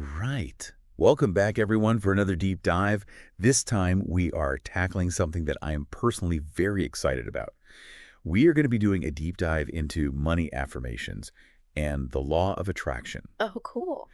Right. Welcome back, everyone, for another deep dive. This time, we are tackling something that I am personally very excited about. We are going to be doing a deep dive into money affirmations and the law of attraction. Oh, cool.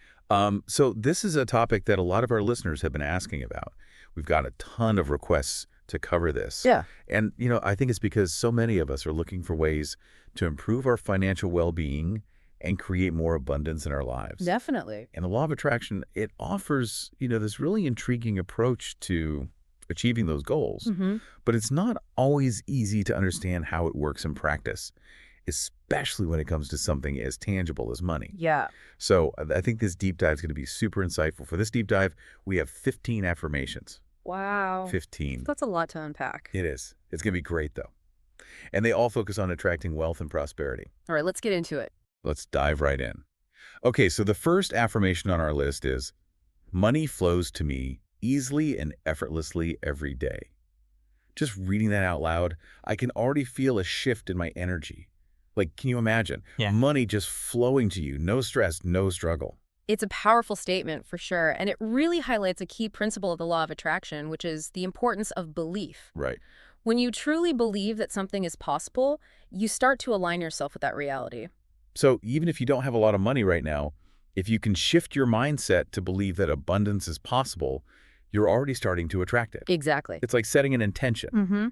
So this is a topic that a lot of our listeners have been asking about. We've got a ton of requests to cover this. Yeah. And, I think it's because so many of us are looking for ways to improve our financial well-being and create more abundance in our lives. Definitely. And the law of attraction, it offers, this really intriguing approach to achieving those goals. Hmm. But it's not always easy to understand how it works in practice, especially when it comes to something as tangible as money. Yeah. So I think this deep dive is going to be super insightful. For this deep dive, we have 15 affirmations. Wow. 15. That's a lot to unpack. It is. It's going to be great, though. And they all focus on attracting wealth and prosperity. All right, let's get into it. Let's dive right in. Okay, so the first affirmation on our list is, money flows to me easily and effortlessly every day. Just reading that out loud, I can already feel a shift in my energy. Like, can you imagine? Yeah. Money just flowing to you, no stress, no struggle. It's a powerful statement for sure, and it really highlights a key principle of the law of attraction, which is the importance of belief. Right. When you truly believe that something is possible, you start to align yourself with that reality. So even if you don't have a lot of money right now, if you can shift your mindset to believe that abundance is possible, you're already starting to attract it. Exactly. It's like setting an intention. Mm-hmm.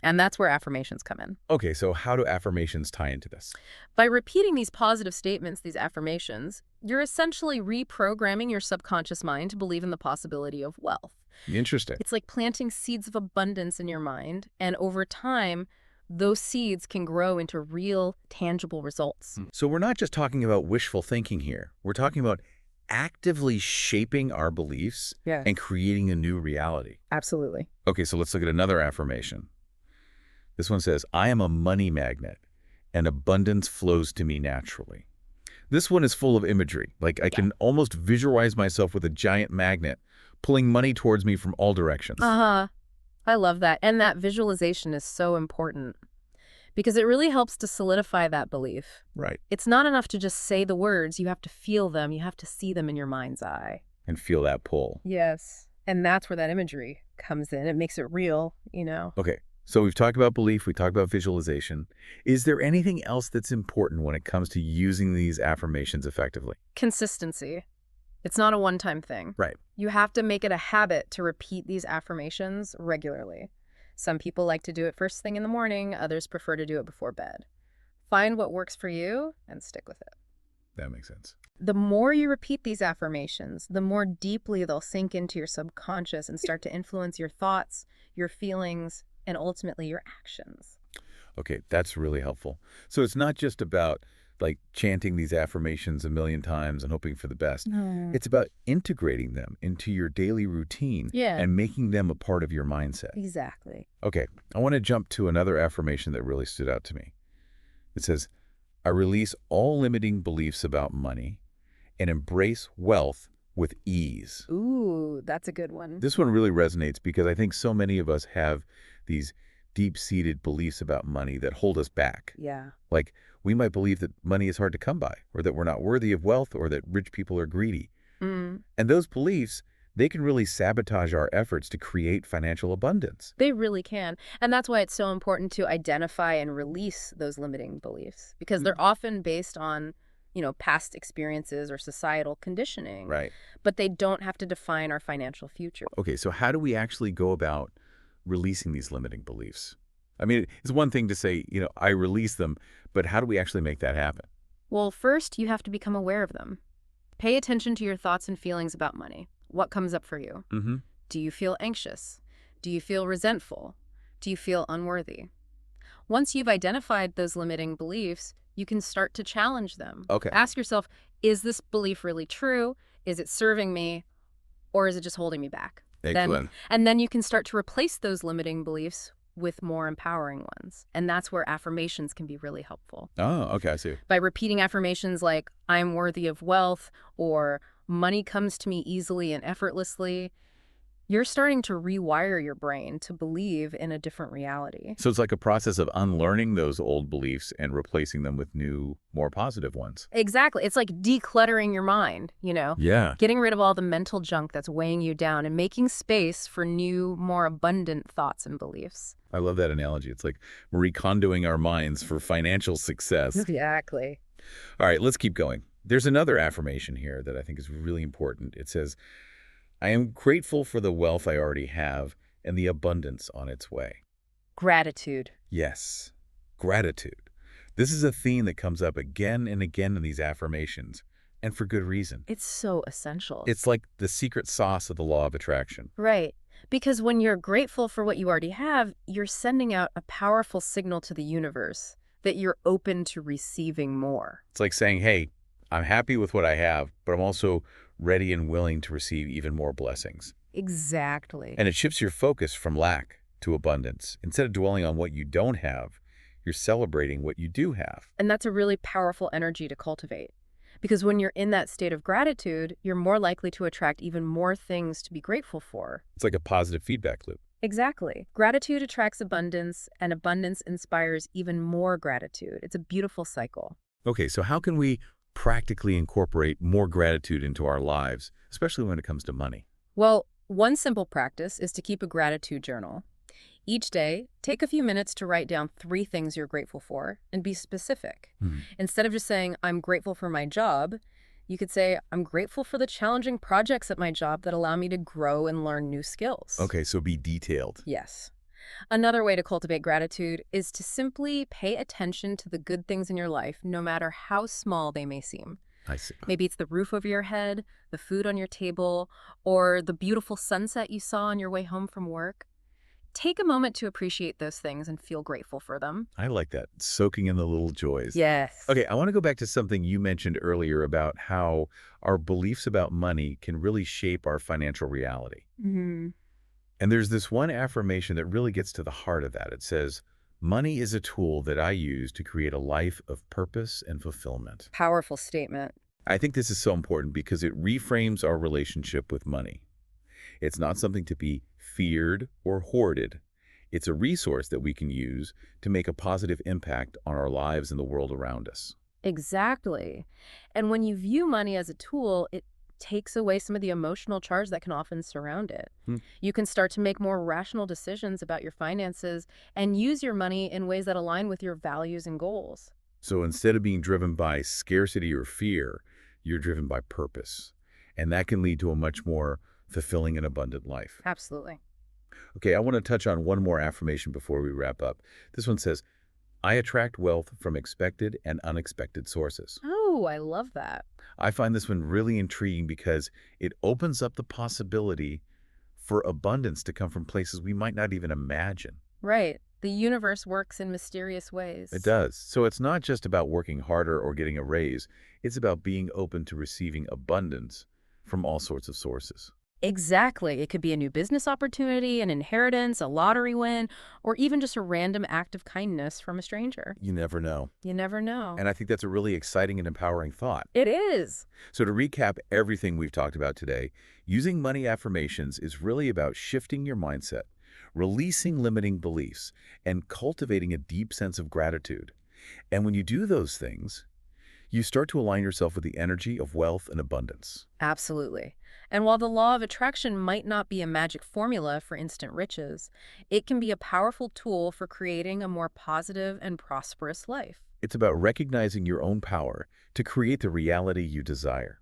And that's where affirmations come in. Okay, so how do affirmations tie into this? By repeating these positive statements, these affirmations, you're essentially reprogramming your subconscious mind to believe in the possibility of wealth. Interesting. It's like planting seeds of abundance in your mind, and over time, those seeds can grow into real, tangible results. So we're not just talking about wishful thinking here. We're talking about actively shaping our beliefs Yeah. and creating a new reality. Absolutely. Okay, so let's look at another affirmation. This one says, I am a money magnet and abundance flows to me naturally. This one is full of imagery. Like I can almost visualize myself with a giant magnet pulling money towards me from all directions. Uh-huh. I love that. And that visualization is so important because it really helps to solidify that belief. Right. It's not enough to just say the words. You have to feel them. You have to see them in your mind's eye. And feel that pull. Yes. And that's where that imagery comes in. It makes it real, Okay. So we've talked about belief, we talked about visualization. Is there anything else that's important when it comes to using these affirmations effectively? Consistency. It's not a one-time thing. Right. You have to make it a habit to repeat these affirmations regularly. Some people like to do it first thing in the morning, others prefer to do it before bed. Find what works for you and stick with it. That makes sense. The more you repeat these affirmations, the more deeply they'll sink into your subconscious and start to influence your thoughts, your feelings, and ultimately your actions. Okay, that's really helpful. So it's not just about like chanting these affirmations a million times and hoping for the best. No. It's about integrating them into your daily routine and making them a part of your mindset. Exactly. Okay, I want to jump to another affirmation that really stood out to me. It says, I release all limiting beliefs about money and embrace wealth with ease. Ooh, that's a good one. This one really resonates because I think so many of us have these deep-seated beliefs about money that hold us back. Yeah. Like, we might believe that money is hard to come by, or that we're not worthy of wealth, or that rich people are greedy. Mm. And those beliefs, they can really sabotage our efforts to create financial abundance. They really can. And that's why it's so important to identify and release those limiting beliefs, because they're often based on, past experiences or societal conditioning. Right. But they don't have to define our financial future. Okay, so how do we actually go about releasing these limiting beliefs? I mean, it's one thing to say, I release them, but how do we actually make that happen? Well, first, you have to become aware of them. Pay attention to your thoughts and feelings about money. What comes up for you? Mm-hmm. Do you feel anxious? Do you feel resentful? Do you feel unworthy? Once you've identified those limiting beliefs, you can start to challenge them. Okay. Ask yourself, is this belief really true? Is it serving me? Or is it just holding me back? Excellent. Then you can start to replace those limiting beliefs with more empowering ones. And that's where affirmations can be really helpful. Oh, okay, I see. By repeating affirmations like, I'm worthy of wealth, or money comes to me easily and effortlessly, You're starting to rewire your brain to believe in a different reality. So it's like a process of unlearning those old beliefs and replacing them with new, more positive ones. Exactly. It's like decluttering your mind, Yeah. getting rid of all the mental junk that's weighing you down and making space for new, more abundant thoughts and beliefs. I love that analogy. It's like recondoing our minds for financial success. Exactly. All right, let's keep going. There's another affirmation here that I think is really important. It says, I am grateful for the wealth I already have and the abundance on its way. Gratitude. Yes, gratitude. This is a theme that comes up again and again in these affirmations, and for good reason. It's so essential. It's like the secret sauce of the law of attraction. Right. Because when you're grateful for what you already have, you're sending out a powerful signal to the universe that you're open to receiving more. It's like saying, hey, I'm happy with what I have, but I'm also ready and willing to receive even more blessings. Exactly. And it shifts your focus from lack to abundance. Instead of dwelling on what you don't have, you're celebrating what you do have. And that's a really powerful energy to cultivate. Because when you're in that state of gratitude, you're more likely to attract even more things to be grateful for. It's like a positive feedback loop. Exactly. Gratitude attracts abundance, and abundance inspires even more gratitude. It's a beautiful cycle. Okay, so how can we practically incorporate more gratitude into our lives, especially when it comes to money? Well, one simple practice is to keep a gratitude journal. Each day, take a few minutes to write down 3 things you're grateful for and be specific. Instead of just saying, I'm grateful for my job, you could say, I'm grateful for the challenging projects at my job that allow me to grow and learn new skills. Okay, so be detailed. Yes. Another way to cultivate gratitude is to simply pay attention to the good things in your life, no matter how small they may seem. I see. Maybe it's the roof over your head, the food on your table, or the beautiful sunset you saw on your way home from work. Take a moment to appreciate those things and feel grateful for them. I like that, soaking in the little joys. Yes. Okay, I want to go back to something you mentioned earlier about how our beliefs about money can really shape our financial reality. Mm-hmm. And there's this one affirmation that really gets to the heart of that. It says, money is a tool that I use to create a life of purpose and fulfillment. Powerful statement. I think this is so important because it reframes our relationship with money. It's not something to be feared or hoarded. It's a resource that we can use to make a positive impact on our lives and the world around us. Exactly. And when you view money as a tool, it takes away some of the emotional charge that can often surround it. You can start to make more rational decisions about your finances and use your money in ways that align with your values and goals. So instead of being driven by scarcity or fear, you're driven by purpose. And that can lead to a much more fulfilling and abundant life. Absolutely. Okay, I want to touch on one more affirmation before we wrap up. This one says, I attract wealth from expected and unexpected sources. Oh, I love that. I find this one really intriguing because it opens up the possibility for abundance to come from places we might not even imagine. Right. The universe works in mysterious ways. It does. So it's not just about working harder or getting a raise. It's about being open to receiving abundance from all sorts of sources. Exactly. It could be a new business opportunity, an inheritance, a lottery win, or even just a random act of kindness from a stranger. You never know. You never know. And I think that's a really exciting and empowering thought. It is. So to recap everything we've talked about today, using money affirmations is really about shifting your mindset, releasing limiting beliefs, and cultivating a deep sense of gratitude. And when you do those things, you start to align yourself with the energy of wealth and abundance. Absolutely. And while the law of attraction might not be a magic formula for instant riches, it can be a powerful tool for creating a more positive and prosperous life. It's about recognizing your own power to create the reality you desire.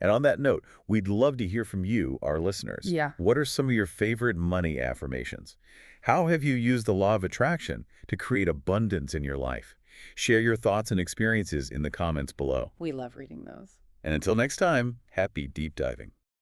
And on that note, we'd love to hear from you, our listeners. Yeah. What are some of your favorite money affirmations? How have you used the law of attraction to create abundance in your life? Share your thoughts and experiences in the comments below. We love reading those. And until next time, happy deep diving.